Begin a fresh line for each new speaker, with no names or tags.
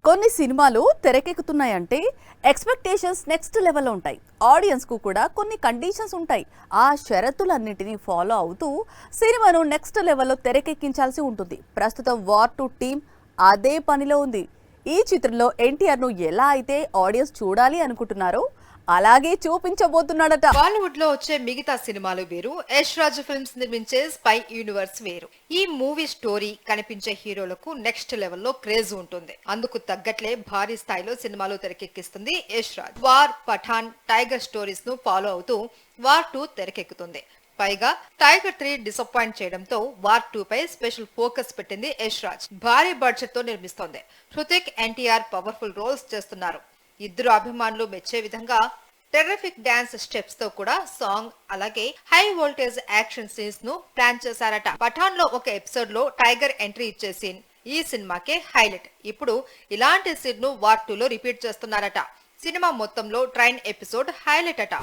కొన్ని సినిమాలు తెరకెక్కుతున్నాయంటే expectations next లెవెల్లో ఉంటాయి. ఆడియన్స్కు కూడా కొన్ని కండిషన్స్ ఉంటాయి. ఆ షరతులన్నింటినీ ఫాలో అవుతూ సినిమాను నెక్స్ట్ లెవెల్లో తెరకెక్కించాల్సి ఉంటుంది. ప్రస్తుతం వార్ 2 టీమ్ అదే పనిలో ఉంది. ఈ చిత్రంలో ఎన్టీఆర్ను ఎలా అయితే ఆడియన్స్ చూడాలి అనుకుంటున్నారో అలాగే చూపించబోతున్నాడట.
బాలీవుడ్ లో వచ్చే మిగతా సినిమాలు వేరు, యష్ రాజ్ ఫిల్మ్స్ నిర్మించే స్పై యూనివర్స్ వేరు. ఈ మూవీ స్టోరీ కనిపించే హీరోలకు నెక్స్ట్ లెవెల్లో క్రేజ్ ఉంటుంది. అందుకు తగ్గట్లే భారీ స్థాయిలో సినిమాలు తెరకెక్కిస్తుంది Yash Raj. War, Pathaan, Tiger stories ను ఫాలో అవుతూ వార్ 2 తెరకెక్కుతుంది. పైగా టైగర్ 3 డిసప్పాయింట్ చేయడంతో వార్ 2 పై స్పెషల్ ఫోకస్ పెట్టింది యష్ రాజ్. భారీ బడ్జెట్ తో నిర్మిస్తోంది. హృతిక్, ఎన్టీఆర్ పవర్ఫుల్ రోల్స్ చేస్తున్నారు. ఇద్దరు అభిమానులు మెచ్చే విధంగా టెర్రిఫిక్ డాన్స్ స్టెప్స్ తో కూడా సాంగ్, అలాగే హై వోల్టేజ్ యాక్షన్ సీన్స్ ను ప్లాన్ చేశారట. పఠాన్ లో ఒక ఎపిసోడ్ లో టైగర్ ఎంట్రీ ఇచ్చే సీన్ ఈ సినిమాకే హైలైట్. ఇప్పుడు ఇలాంటి సీన్ ను వార్ 2 లో రిపీట్ చేస్తున్నారట. సినిమా మొత్తంలో ట్రైన్ ఎపిసోడ్ హైలైట్ అట.